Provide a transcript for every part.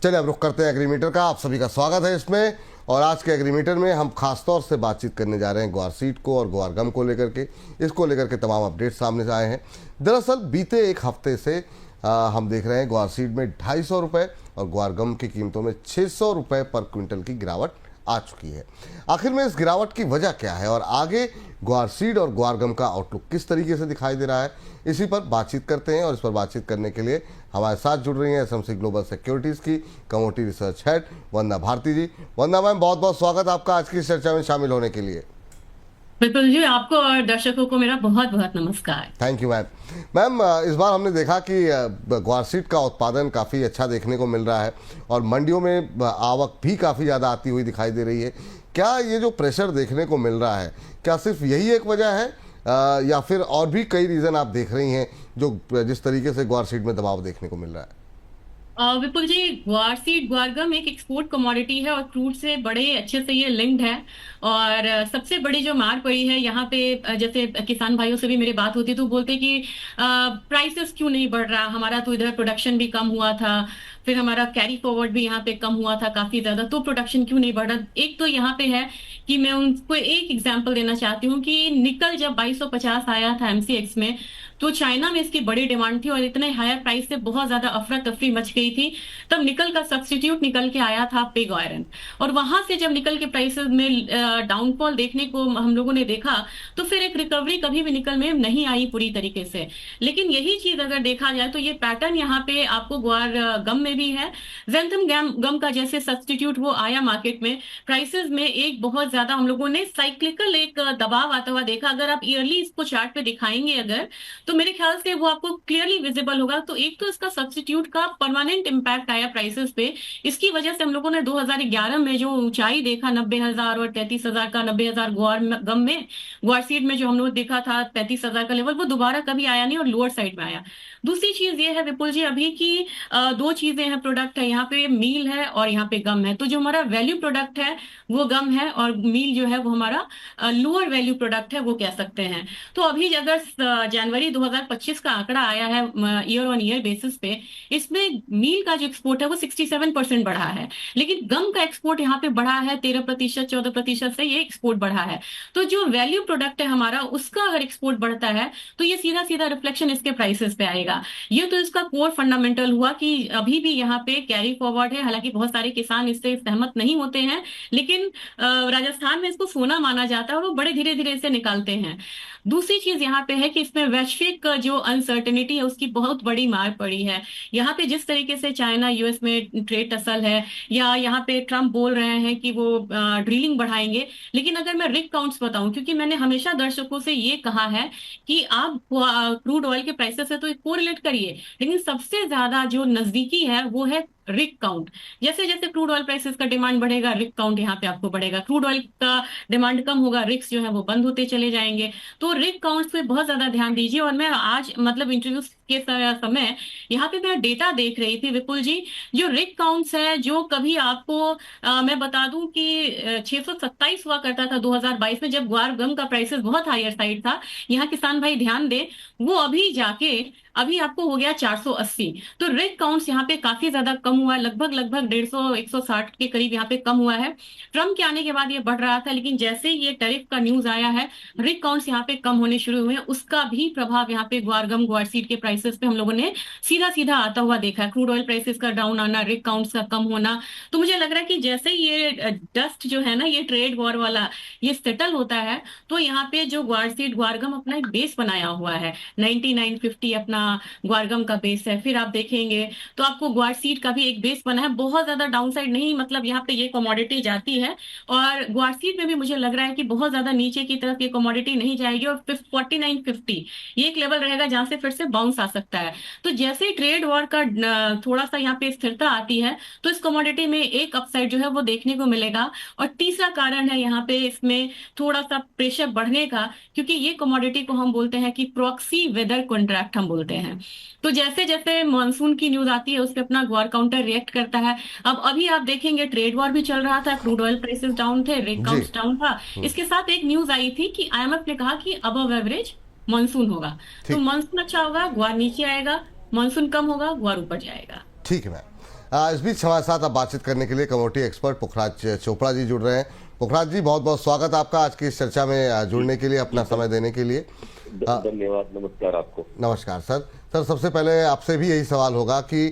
चलिए अब रुख करते हैं एग्रीमीटर का। आप सभी का स्वागत है इसमें। और आज के एग्रीमीटर में हम खास तौर से बातचीत करने जा रहे हैं ग्वार सीड को और ग्वार गम को लेकर के। इसको लेकर के तमाम अपडेट सामने आए हैं। दरअसल बीते एक हफ्ते से हम देख रहे हैं ग्वार सीड में 250 रुपये और ग्वार गम की कीमतों में 600 रुपये पर क्विंटल की गिरावट आ चुकी है। आखिर में इस गिरावट की वजह क्या है और आगे ग्वार सीड और ग्वार गम का आउटलुक किस तरीके से दिखाई दे रहा है, इसी पर बातचीत करते हैं। और इस पर बातचीत करने के लिए हमारे साथ जुड़ रही हैं एसएमसी ग्लोबल सिक्योरिटीज़ की कमोडिटी रिसर्च हेड वंदना भारती जी। वंदना मैम, बहुत बहुत स्वागत आपका आज की चर्चा में शामिल होने के लिए। बिल्कुल जी, आपको और दर्शकों को मेरा बहुत बहुत नमस्कार। Thank you ma'am. मैम, इस बार हमने देखा कि ग्वार सीड का उत्पादन काफ़ी अच्छा देखने को मिल रहा है और मंडियों में आवक भी काफ़ी ज़्यादा आती हुई दिखाई दे रही है। क्या ये जो प्रेशर देखने को मिल रहा है, क्या सिर्फ यही एक वजह है या फिर और भी कई रीज़न आप देख रही हैं जो जिस तरीके से ग्वार सीड में दबाव देखने को मिल रहा है? विपुल जी, ग्वार सीड ग्वार गम एक एक्सपोर्ट कमोडिटी है और क्रूड से बड़े अच्छे से ये लिंक्ड है। और सबसे बड़ी जो मार पड़ी है यहाँ पे, जैसे किसान भाइयों से भी मेरी बात होती है तो बोलते कि प्राइसेस क्यों नहीं बढ़ रहा, हमारा तो इधर प्रोडक्शन भी कम हुआ था, फिर हमारा कैरी फॉरवर्ड भी यहाँ पे कम हुआ था काफी ज्यादा, तो प्रोडक्शन क्यों नहीं बढ़ रहा। एक तो यहाँ पे है कि मैं उनको एक एग्जांपल देना चाहती हूँ कि निकल जब 2250 आया था एमसीएक्स में, तो चाइना में इसकी बड़ी डिमांड थी और इतने हायर प्राइस से बहुत ज्यादा अफरा तफरी मच गई थी। तब निकल का सब्स्टिट्यूट निकल के आया था पिग आयरन, और वहां से जब निकल के प्राइसेस में डाउनफॉल देखने को हम लोगों ने देखा तो फिर एक रिकवरी कभी भी निकल में नहीं आई पूरी तरीके से। लेकिन यही चीज अगर देखा जाए तो ये पैटर्न यहाँ पे आपको ग्वार गम में भी है। जेंथम गम का जैसे सब्स्टिट्यूट वो आया मार्केट में, प्राइसेस में एक बहुत ज्यादा हम लोगों ने साइक्लिकल एक दबाव आता हुआ देखा। अगर आप ईयरली इसको चार्ट पे दिखाएंगे अगर, तो मेरे ख्याल से वो आपको क्लियरली विजिबल होगा। तो एक तो इसका सब्स्टिट्यूट का परमानेंट इंपैक्ट आया प्राइसेस पे। इसकी वजह से हम लोगों ने 2011 में जो ऊंचाई देखा 90,000 और 33,000 का, 90,000 ग्वार गम में, ग्वार सीड में जो हम लोग देखा था 35,000 का लेवल, वो दोबारा कभी आया नहीं और लोअर साइड में आया। दूसरी चीज ये है विपुल जी अभी की दो चीजें हैं, प्रोडक्ट है यहाँ पे, मील है और यहाँ पे गम है। तो जो हमारा वैल्यू प्रोडक्ट है वो गम है और मील जो है वो हमारा लोअर वैल्यू प्रोडक्ट है, वो कह सकते हैं। तो अभी अगर जनवरी 2025 का आंकड़ा आया है ईयर ऑन ईयर बेसिस पे, इसमें मील का जो एक्सपोर्ट है वो 67% बढ़ा है, लेकिन गम का एक्सपोर्ट यहाँ पे बढ़ा है 13%, 14% से ये एक्सपोर्ट बढ़ा है। तो जो वैल्यू प्रोडक्ट है हमारा, उसका अगर एक्सपोर्ट बढ़ता है तो ये सीधा सीधा रिफ्लेक्शन इसके प्राइसेस पे आएगा। ये तो इसका कोर फंडामेंटल हुआ कि अभी भी यहाँ पे कैरी फॉरवर्ड है। हालांकि बहुत सारे किसान इससे सहमत नहीं होते हैं, लेकिन राजस्थान में इसको सोना माना जाता है और वो बड़े धीरे धीरे इसे निकालते हैं। दूसरी चीज यहाँ पे है कि इसमें वैश्विक जो अनसर्टेनिटी है उसकी बहुत बड़ी मार पड़ी है। यहाँ पे जिस तरीके से चाइना यूएस में ट्रेड टसल है, या यहाँ पे ट्रम्प बोल रहे हैं कि वो ड्रिलिंग बढ़ाएंगे, लेकिन अगर मैं रिग काउंट्स बताऊं, क्योंकि मैंने हमेशा दर्शकों से ये कहा है कि आप क्रूड ऑयल के प्राइसेस से तो कोरिलेट करिए, लेकिन सबसे ज्यादा जो नजदीकी है वो है रिग काउंट। जैसे जैसे क्रूड ऑयल प्राइसेस का डिमांड बढ़ेगा, रिग काउंट यहाँ पे आपको बढ़ेगा। क्रूड ऑयल का डिमांड कम होगा, रिग्स जो है वो बंद होते चले जाएंगे। तो रिग काउंट्स पे बहुत ज्यादा ध्यान दीजिए। और मैं आज मतलब इंटरव्यू के समय यहाँ पे मैं डेटा देख रही थी विपुल जी, जो रिग काउंट्स है, जो कभी आपको मैं बता दूं कि 627 हुआ करता था 2022 में, जब ग्वार गम का प्राइसेस बहुत हायर साइड था। यहाँ किसान भाई ध्यान दे, वो अभी जाके अभी आपको हो गया 480। तो रिग काउंट्स यहाँ पे काफी ज्यादा कम हुआ है, लगभग लगभग 150 160 के करीब यहाँ पे कम हुआ है। ट्रम्प के आने के बाद ये बढ़ रहा था, लेकिन जैसे ये टैरिफ का न्यूज आया है, रिग काउंट्स यहाँ पे कम होने शुरू हुए हैं। उसका भी प्रभाव यहाँ पे ग्वार गम ग्वार सीड के प्राइसेस पे हम लोगों ने सीधा सीधा आता हुआ देखा है। क्रूड ऑयल प्राइसेस का डाउन आना, रिग काउंट्स का कम होना। तो मुझे लग रहा है कि जैसे ये डस्ट जो है ना, ये ट्रेड वॉर वाला, ये सेटल होता है, तो यहाँ पे जो ग्वार सीड ग्वार गम अपना एक बेस बनाया हुआ है, 9950 अपना ग्वारगम का बेस है। फिर आप देखेंगे तो आपको ग्वार सीड का भी एक बेस बना है, बहुत ज्यादा डाउनसाइड नहीं, मतलब यहाँ पे ये कमोडिटी जाती है। और ग्वार सीड में भी मुझे लग रहा है कि बहुत ज्यादा नीचे की तरफ ये कमोडिटी नहीं जाएगी और 4950 ये एक लेवल रहेगा जहां से फिर से बाउंस आ सकता है। तो जैसे ट्रेड वॉर का थोड़ा सा यहाँ पे स्थिरता आती है, तो इस कमोडिटी में एक अपसाइड जो है वो देखने को मिलेगा। और तीसरा कारण है यहाँ पे इसमें थोड़ा सा प्रेशर बढ़ने का, क्योंकि ये कमोडिटी को हम बोलते हैं कि प्रॉक्सी वेदर कॉन्ट्रैक्ट हम बोलते हैं। तो जैसे जैसे मॉनसून की न्यूज आती है उस पर अपना ग्वार काउंटर रिएक्ट करता है। अब अभी आप देखेंगे ट्रेड वॉर भी चल रहा था, क्रूड ऑयल प्राइसेस डाउन थे, रिग जी। काउंट्स डाउन था। इसके साथ एक न्यूज आई थी कि आईएमएफ ने कहा कि अबव एवरेज मॉनसून होगा। तो ठीक मॉनसून अच्छा होगा, ग्वार नीचे आएगा, मॉनसून कम होगा, ग्वार ऊपर जाएगा। ठीक है मैम। इस बीच हमारे साथ अब बातचीत करने के लिए कमोडिटी एक्सपर्ट पुखराज चोपड़ा जी जुड़ रहे हैं। पुखराज जी, बहुत बहुत स्वागत आपका आज की इस चर्चा में जुड़ने के लिए, अपना समय देने के लिए। धन्यवाद। नमस्कार आपको। नमस्कार सर। सबसे पहले आपसे भी यही सवाल होगा कि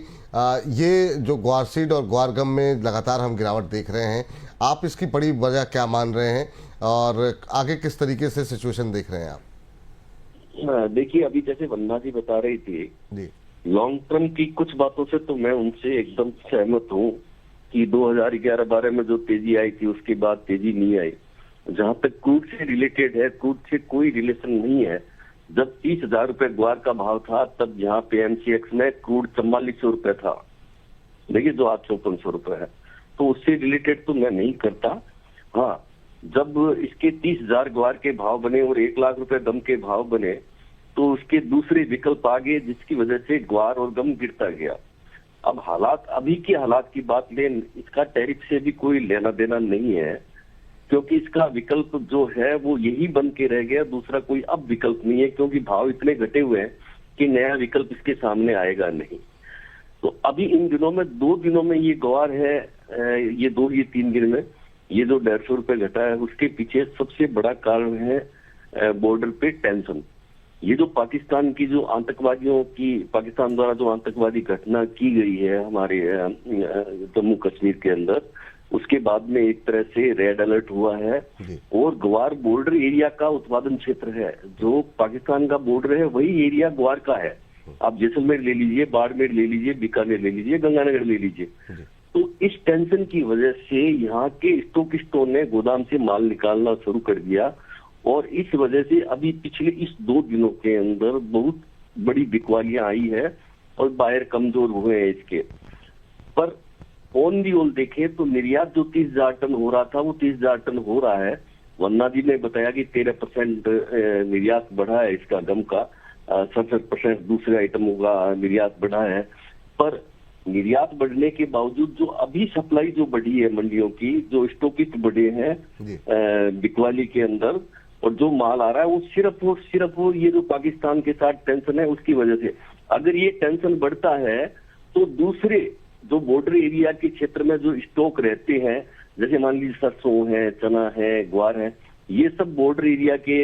ये जो ग्वार सीड और ग्वार गम में लगातार हम गिरावट देख रहे हैं, आप इसकी बड़ी वजह क्या मान रहे हैं और आगे किस तरीके से सिचुएशन देख रहे हैं आप? देखिए, अभी जैसे वंदना जी बता रही थी जी, लॉन्ग टर्म की कुछ बातों से तो मैं उनसे एकदम सहमत हूँ कि 2011-12 में जो तेजी आई थी उसके बाद तेजी नहीं आई। जहां तक क्रूड से रिलेटेड है, क्रूड से कोई रिलेशन नहीं है। जब 30,000 रुपए ग्वार का भाव था तब यहाँ पे MCX में क्रूड 4400 रुपए था, देखिए जो आज 5400 रुपए है। तो उससे रिलेटेड तो मैं नहीं करता। हाँ, जब इसके 30,000 ग्वार के भाव बने और 1 लाख रुपए गम के भाव बने तो उसके दूसरे विकल्प आ गए, जिसकी वजह से ग्वार और गम गिरता गया। अब हालात, अभी के हालात की बात लें, इसका टैरिफ से भी कोई लेना देना नहीं है, क्योंकि इसका विकल्प जो है वो यही बन के रह गया, दूसरा कोई अब विकल्प नहीं है, क्योंकि भाव इतने घटे हुए हैं कि नया विकल्प इसके सामने आएगा नहीं। तो अभी इन दिनों में 2 दिनों में ये ग्वार है, ये 3 दिन में ये जो 150 रुपए घटा है, उसके पीछे सबसे बड़ा कारण है बॉर्डर पे टेंशन। ये जो पाकिस्तान की जो आतंकवादियों की, पाकिस्तान द्वारा जो आतंकवादी घटना की गई है हमारे जम्मू कश्मीर के अंदर, उसके बाद में एक तरह से रेड अलर्ट हुआ है। और ग्वार बॉर्डर एरिया का उत्पादन क्षेत्र है, जो पाकिस्तान का बॉर्डर है वही एरिया ग्वार का है। आप जैसलमेर ले लीजिए, बाड़मेर ले लीजिए, बीकानेर ले लीजिए, गंगानगर ले लीजिए। तो इस टेंशन की वजह से यहाँ के स्टॉकिस्टों ने गोदाम से माल निकालना शुरू कर दिया, और इस वजह से अभी पिछले इस 2 दिनों के अंदर बहुत बड़ी बिकवालियां आई है और बायर कमजोर हुए हैं इसके। पर ऑन दी होल देखें तो निर्यात जो 30,000 टन हो रहा था वो 30,000 टन हो रहा है। वन्ना जी ने बताया कि 13% निर्यात बढ़ा है इसका, गम का 67% दूसरे आइटमों का निर्यात बढ़ा है। पर निर्यात बढ़ने के बावजूद जो अभी सप्लाई जो बढ़ी है मंडियों की, जो स्टॉकिस्ट बढ़े हैं बिकवाली के अंदर, और जो माल आ रहा है वो सिर्फ और ये जो पाकिस्तान के साथ टेंशन है उसकी वजह से। अगर ये टेंशन बढ़ता है तो दूसरे जो बॉर्डर एरिया के क्षेत्र में जो स्टॉक रहते हैं, जैसे मान लीजिए सरसों है, चना है, ग्वार है, ये सब बॉर्डर एरिया के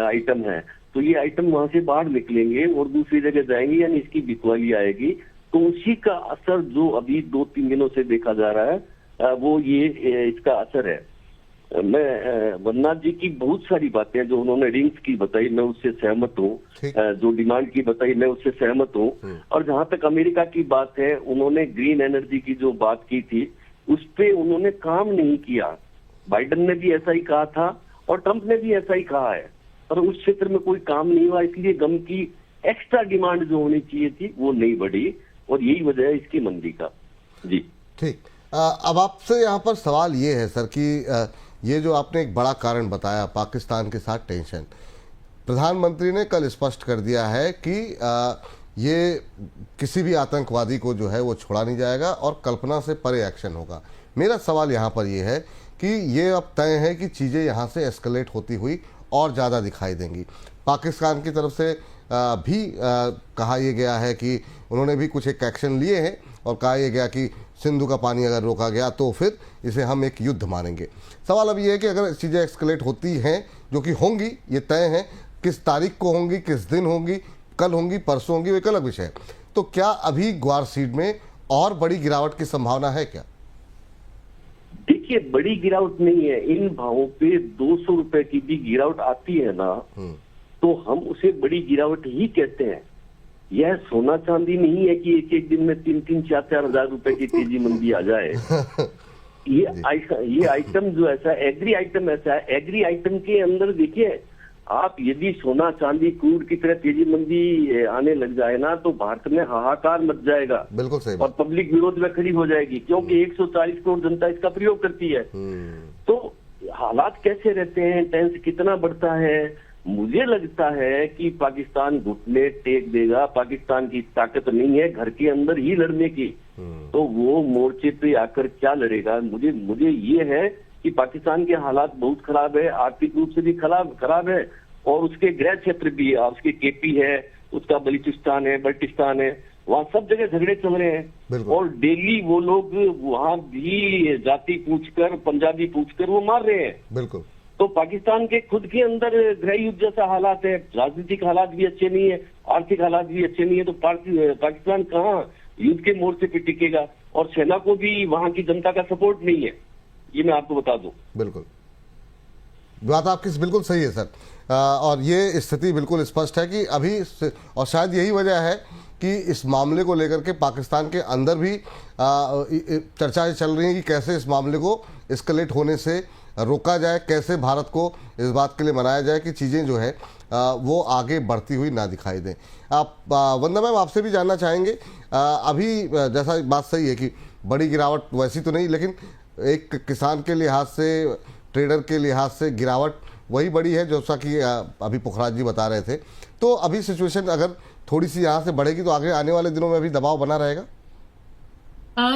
आइटम है, तो ये आइटम वहां से बाहर निकलेंगे और दूसरी जगह जाएंगे, यानी इसकी बिकवाली आएगी। तो उसी का असर जो अभी 2-3 दिनों से देखा जा रहा है, वो ये इसका असर है। मैं वन्ना जी की बहुत सारी बातें जो उन्होंने रिंग्स की बताई, मैं उससे सहमत हूँ। जो डिमांड की बताई, मैं उससे सहमत हूँ। और जहां तक अमेरिका की बात है, उन्होंने ग्रीन एनर्जी की जो बात की थी उस पे उन्होंने काम नहीं किया। बाइडेन ने भी ऐसा ही कहा था और ट्रंप ने भी ऐसा ही कहा है, पर उस क्षेत्र में कोई काम नहीं हुआ, इसलिए गम की एक्स्ट्रा डिमांड जो होनी चाहिए थी वो नहीं बढ़ी, और यही वजह है इसकी मंदी का। जी ठीक। अब आपसे यहाँ पर सवाल ये है सर कि ये जो आपने एक बड़ा कारण बताया, पाकिस्तान के साथ टेंशन, प्रधानमंत्री ने कल स्पष्ट कर दिया है कि ये किसी भी आतंकवादी को जो है वो छोड़ा नहीं जाएगा और कल्पना से परे एक्शन होगा। मेरा सवाल यहाँ पर ये है कि ये अब तय है कि चीज़ें यहाँ से एस्केलेट होती हुई और ज़्यादा दिखाई देंगी। पाकिस्तान की तरफ से भी कहा यह गया है कि उन्होंने भी कुछ एक एक्शन लिए हैं और कहा यह गया कि सिंधु का पानी अगर रोका गया तो फिर इसे हम एक युद्ध मानेंगे। सवाल अब ये है कि अगर चीज़ें एक्सकलेट होती हैं, जो कि होंगी, ये तय है, किस तारीख को होंगी, किस दिन होंगी, कल होंगी, परसों होंगी, वो एक अलग विषय है। तो क्या अभी ग्वार सीड में और बड़ी गिरावट की संभावना है क्या? देखिए, बड़ी गिरावट नहीं है। इन भावों पे 200 रुपए की भी गिरावट आती है ना, तो हम उसे बड़ी गिरावट ही कहते हैं। यह सोना चांदी नहीं है कि एक दिन में 3-3, 4-4 हजार रुपए की तेजी मंदी आ जाए। ये आइटम जो ऐसा, एग्री आइटम ऐसा है, एग्री आइटम के अंदर देखिए, आप यदि सोना चांदी क्रूड की तरह तेजी मंदी आने लग जाए ना, तो भारत में हाहाकार मच जाएगा। बिल्कुल सही। और पब्लिक विरोध में खड़ी हो जाएगी, क्योंकि 140 करोड़ जनता इसका प्रयोग करती है। तो हालात कैसे रहते हैं, टेंस कितना बढ़ता है, मुझे लगता है कि पाकिस्तान घुटने टेक देगा। पाकिस्तान की ताकत नहीं है घर के अंदर ही लड़ने की, तो वो मोर्चे पे आकर क्या लड़ेगा। मुझे ये है कि पाकिस्तान के हालात बहुत खराब है, आर्थिक रूप से भी खराब है, और उसके गृह क्षेत्र भी है, उसके केपी है, उसका बलूचिस्तान है, बल्टिस्तान है, वहाँ सब जगह झगड़े चल रहे हैं। बिल्कुल। और डेली वो लोग वहाँ भी जाति पूछकर, पंजाबी पूछकर वो मार रहे हैं। बिल्कुल। तो पाकिस्तान के खुद के अंदर गृह युद्ध जैसा हालात है, राजनीतिक हालात भी अच्छे नहीं है, आर्थिक हालात भी अच्छे नहीं है, तो पाकिस्तान कहाँ युद्ध के मोर्चे पे टिकेगा? और सेना को भी वहां की जनता का सपोर्ट नहीं है, ये मैं आपको बता दूं। बिल्कुल, बात आपकी बिल्कुल सही है सर। और ये स्थिति बिल्कुल स्पष्ट है कि अभी और शायद यही वजह है कि इस मामले को लेकर के पाकिस्तान के अंदर भी चर्चाएं चल रही हैं कि कैसे इस मामले को एस्केलेट होने से रोका जाए, कैसे भारत को इस बात के लिए मनाया जाए कि चीज़ें जो है वो आगे बढ़ती हुई ना दिखाई दें। आप वंदना मैम, आपसे भी जानना चाहेंगे, अभी जैसा बात सही है कि बड़ी गिरावट वैसी तो नहीं, लेकिन एक किसान के लिहाज से, ट्रेडर के लिहाज से गिरावट वही बड़ी है जैसा कि अभी पुखराज जी बता रहे थे। तो अभी सिचुएशन अगर थोड़ी सी यहाँ से बढ़ेगी तो आगे आने वाले दिनों में भी दबाव बना रहेगा?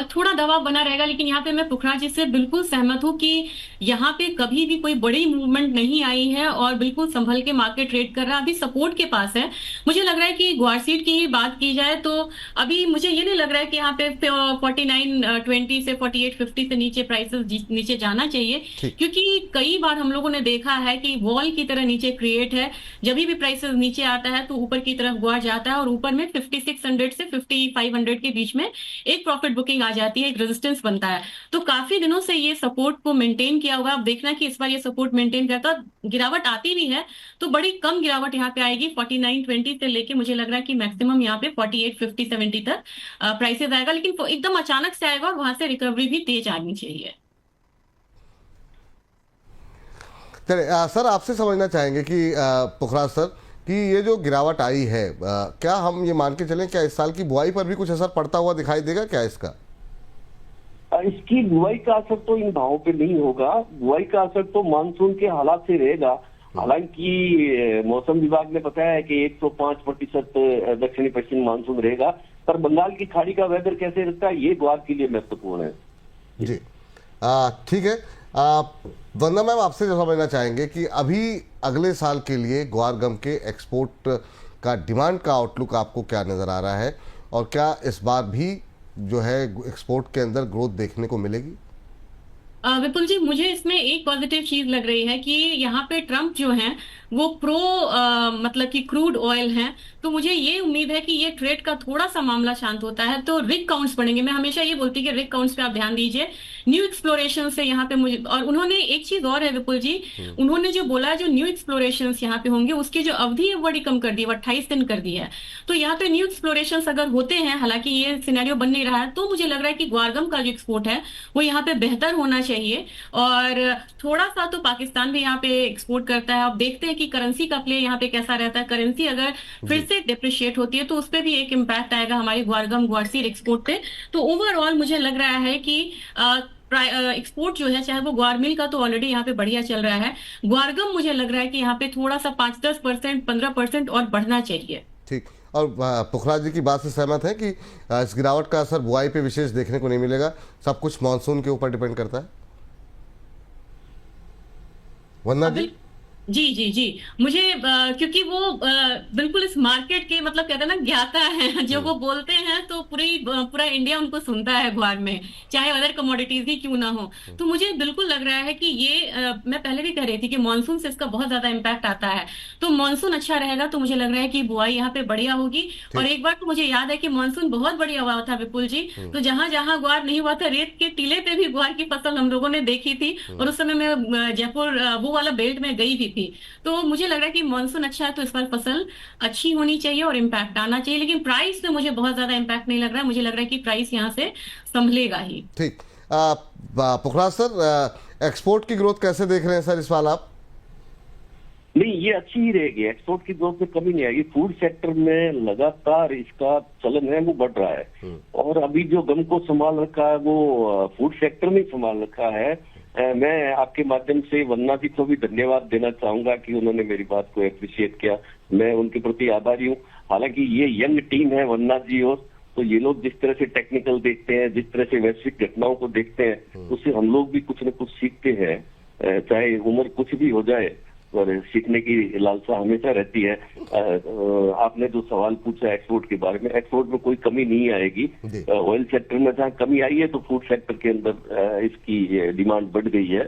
थोड़ा दबाव बना रहेगा, लेकिन यहाँ पे मैं पुखराज जी से बिल्कुल सहमत हूँ कि यहाँ पे कभी भी कोई बड़ी मूवमेंट नहीं आई है और बिल्कुल संभल के मार्केट ट्रेड कर रहा है, अभी सपोर्ट के पास है। मुझे लग रहा है कि ग्वारसीड की ही बात की जाए तो अभी मुझे ये नहीं लग रहा है कि यहाँ पे 49.20 से 48.50 से नीचे प्राइसेस नीचे जाना चाहिए, क्योंकि कई बार हम लोगों ने देखा है कि वॉल की तरह नीचे क्रिएट है। जब भी प्राइसेस नीचे आता है तो ऊपर की तरफ ग्वार जाता है और ऊपर में 5600 से 5500 के बीच में एक प्रॉफिट बुकिंग आ जाती है, एक रेजिस्टेंस बनता है। तो काफी दिनों से ये सपोर्ट को मेंटेन किया हुआ, आप देखना कि इस बार ये सपोर्ट मेंटेन करता, गिरावट आती भी है तो बड़ी कम गिरावट यहाँ पे आएगी। 49.20 से लेके मुझे लग रहा है कि मैक्सिमम यहाँ पे 48.50-70 तक प्राइसेस आएगा, लेकिन एकदम अचानक से आएगा और वहां से रिकवरी भी तेज आनी चाहिए। चलिए सर, आपसे समझना चाहेंगे कि पुखराज सर, कि ये जो गिरावट आई है, क्या हम ये मान के चलें क्या इस साल की बुआई पर भी कुछ असर पड़ता हुआ दिखाई देगा क्या इसका? इसकी बुआई का असर तो इन भावों पे नहीं होगा। बुआई का असर तो मानसून के हालात से रहेगा। हालांकि मौसम विभाग ने बताया है कि 105% दक्षिणी पश्चिम मानसून रहेगा, पर बंगाल की खाड़ी का वेदर कैसे रहता है ये ग्वार के लिए महत्वपूर्ण है। जी ठीक है। वंदना मैम, आपसे जो समझना चाहेंगे कि अभी अगले साल के लिए ग्वार गम के एक्सपोर्ट का डिमांड का आउटलुक आपको क्या नज़र आ रहा है, और क्या इस बार भी जो है एक्सपोर्ट के अंदर ग्रोथ देखने को मिलेगी? विपुल जी, मुझे इसमें एक पॉजिटिव चीज लग रही है कि यहाँ पे ट्रम्प जो हैं वो प्रो मतलब कि क्रूड ऑयल हैं, तो मुझे ये उम्मीद है कि ये ट्रेड का थोड़ा सा मामला शांत होता है तो रिग काउंट्स बढ़ेंगे। मैं हमेशा ये बोलती कि रिग काउंट्स पे आप ध्यान दीजिए, न्यू एक्सप्लोरेशन से यहाँ पे मुझे, और उन्होंने एक चीज और है विपुल जी, उन्होंने जो बोला जो न्यू एक्सप्लोरेशन यहाँ पे होंगे उसकी जो अवधि है बड़ी कम कर दी, 28 दिन कर दी है। तो यहाँ पे न्यू एक्सप्लोरेशन अगर होते हैं, हालांकि ये सिनेरियो बन नहीं रहा है, तो मुझे लग रहा है कि ग्वारगम का जो एक्सपोर्ट है वो यहाँ पे बेहतर होना चाहिए। और थोड़ा सा तो पाकिस्तान भी यहाँ पे एक्सपोर्ट करता है। अब देखते हैं कि करेंसी का प्ले यहाँ पे कैसा रहता है। करेंसी अगर फिर से डिप्रिशिएट होती है तो उस पर भी एक इम्पैक्ट आएगा हमारी ग्वारगम ग्वारसीड एक्सपोर्ट पे। तो ओवरऑल मुझे लग रहा है कि एक्सपोर्ट जो है, चाहे वो ग्वारमिल का तो ऑलरेडी यहाँ पे बढ़िया चल रहा है, ग्वारगम मुझे लग रहा है कि यहाँ पे थोड़ा सा 5-10%, 15% और बढ़ना चाहिए। ठीक। और पुखराज जी की बात से सहमत है कि इस गिरावट का असर बुआई पे विशेष देखने को नहीं मिलेगा, सब कुछ मानसून के ऊपर डिपेंड करता है? वंदना जी? जी जी जी, मुझे क्योंकि वो बिल्कुल इस मार्केट के मतलब कहते हैं ना ज्ञाता है, जो वो बोलते हैं तो पूरा इंडिया उनको सुनता है ग्वार में, चाहे अदर कमोडिटीज ही क्यों ना हो। तो मुझे बिल्कुल लग रहा है कि ये मैं पहले भी कह रही थी कि मानसून से इसका बहुत ज्यादा इम्पैक्ट आता है। तो मानसून अच्छा रहेगा तो मुझे लग रहा है कि बुआई यहाँ पे बढ़िया होगी। और एक बार तो मुझे याद है कि मानसून बहुत बढ़िया हुआ था विपुल जी, तो जहां जहां ग्वार नहीं हुआ था, रेत के टीले पे भी ग्वार की फसल हम लोगों ने देखी थी, और उस समय मैं जयपुर वो वाला बेल्ट में गई भी थी। तो मुझे लग रहा है कि मानसून अच्छा है तो इस बार फसल अच्छी होनी चाहिए और इम्पैक्ट आना चाहिए, लेकिन प्राइस में मुझे बहुत ज्यादा इम्पैक्ट नहीं लग रहा है। मुझे लग रहा है कि प्राइस यहाँ से संभलेगा ही। ठीक। पुखराज सर, एक्सपोर्ट की ग्रोथ कैसे देख रहे हैं सर इस साल आप? नहीं, ये अच्छी ही रहेगी, एक्सपोर्ट की ग्रोथ में कमी नहीं आएगी। फूड सेक्टर में लगातार इसका चलन है वो बढ़ रहा है, और अभी जो गम को संभाल रखा है वो फूड सेक्टर में संभाल रखा है। मैं आपके माध्यम से वंदना जी को भी धन्यवाद देना चाहूंगा कि उन्होंने मेरी बात को अप्रिशिएट किया। मैं उनके प्रति आभारी हूँ। हालांकि ये यंग टीम है वंदना जी, और तो ये लोग जिस तरह से टेक्निकल देखते हैं, जिस तरह से वैश्विक घटनाओं को देखते हैं, उससे हम लोग भी कुछ न कुछ सीखते हैं, चाहे उम्र कुछ भी हो जाए। और सीखने की लालसा हमेशा रहती है। आपने जो सवाल पूछा एक्सपोर्ट के बारे में, एक्सपोर्ट में कोई कमी नहीं आएगी। जी। ऑयल सेक्टर में जहाँ कमी आई है तो फूड सेक्टर के अंदर इसकी डिमांड बढ़ गई है।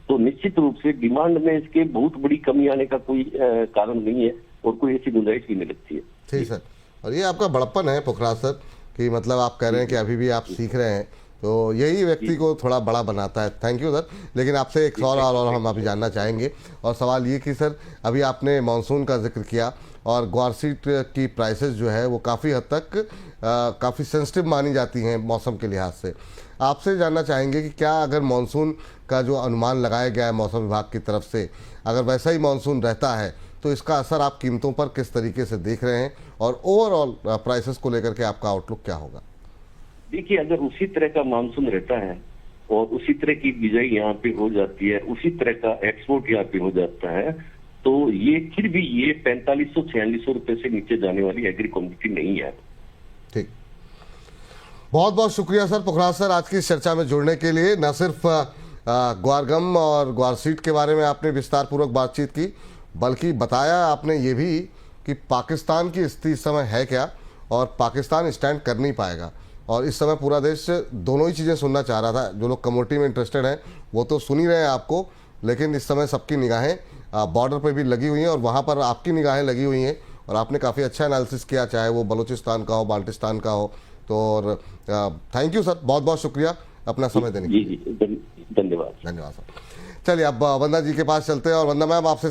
तो निश्चित रूप से डिमांड में इसके बहुत बड़ी कमी आने का कोई कारण नहीं है और कोई ऐसी गुंजाइश भी नहीं लगती है। ठीक सर, और ये आपका बड़प्पन है पुखराज सर, कि मतलब आप कह रहे हैं कि अभी भी आप सीख रहे हैं, तो यही व्यक्ति को थोड़ा बड़ा बनाता है। Thank you sir. लेकिन आपसे एक सवाल और हम अभी जानना चाहेंगे, और सवाल ये कि सर अभी आपने मानसून का जिक्र किया और ग्वार सीड की प्राइसेस जो है वो काफ़ी हद तक काफ़ी सेंसिटिव मानी जाती हैं मौसम के लिहाज से। आपसे जानना चाहेंगे कि क्या अगर मानसून का जो अनुमान लगाया गया है मौसम विभाग की तरफ से, अगर वैसा ही मानसून रहता है तो इसका असर आप कीमतों पर किस तरीके से देख रहे हैं, और ओवरऑल प्राइसेस को लेकर के आपका आउटलुक क्या होगा? देखिए, अगर उसी तरह का मानसून रहता है और उसी तरह की बिजाई यहाँ पे हो जाती है, उसी तरह का एक्सपोर्ट यहाँ पे हो जाता है, तो ये फिर भी ये 4500-4600 रुपए से नीचे जाने वाली एग्री कमोडिटी नहीं है। ठीक, बहुत बहुत शुक्रिया सर पुखराज सर आज की इस चर्चा में जुड़ने के लिए। न सिर्फ ग्वार गम और ग्वार सीड के बारे में आपने विस्तार पूर्वक बातचीत की, बल्कि बताया आपने ये भी कि पाकिस्तान की स्थिति इस समय है क्या, और पाकिस्तान स्टैंड कर नहीं पाएगा। और इस समय पूरा देश दोनों ही चीज़ें सुनना चाह रहा था। जो लोग कमोडिटी में इंटरेस्टेड हैं वो तो सुन ही रहे हैं आपको, लेकिन इस समय सबकी निगाहें बॉर्डर पर भी लगी हुई हैं, और वहाँ पर आपकी निगाहें लगी हुई हैं, और आपने काफ़ी अच्छा एनालिसिस किया, चाहे वो बलूचिस्तान का हो, बाल्टिस्तान का हो। तो और थैंक यू सर, बहुत बहुत शुक्रिया अपना समय देने के लिए। जी, धन्यवाद। धन्यवाद सर। चलिए अब वंदना जी के पास चलते हैं, और वंदना मैम आपसे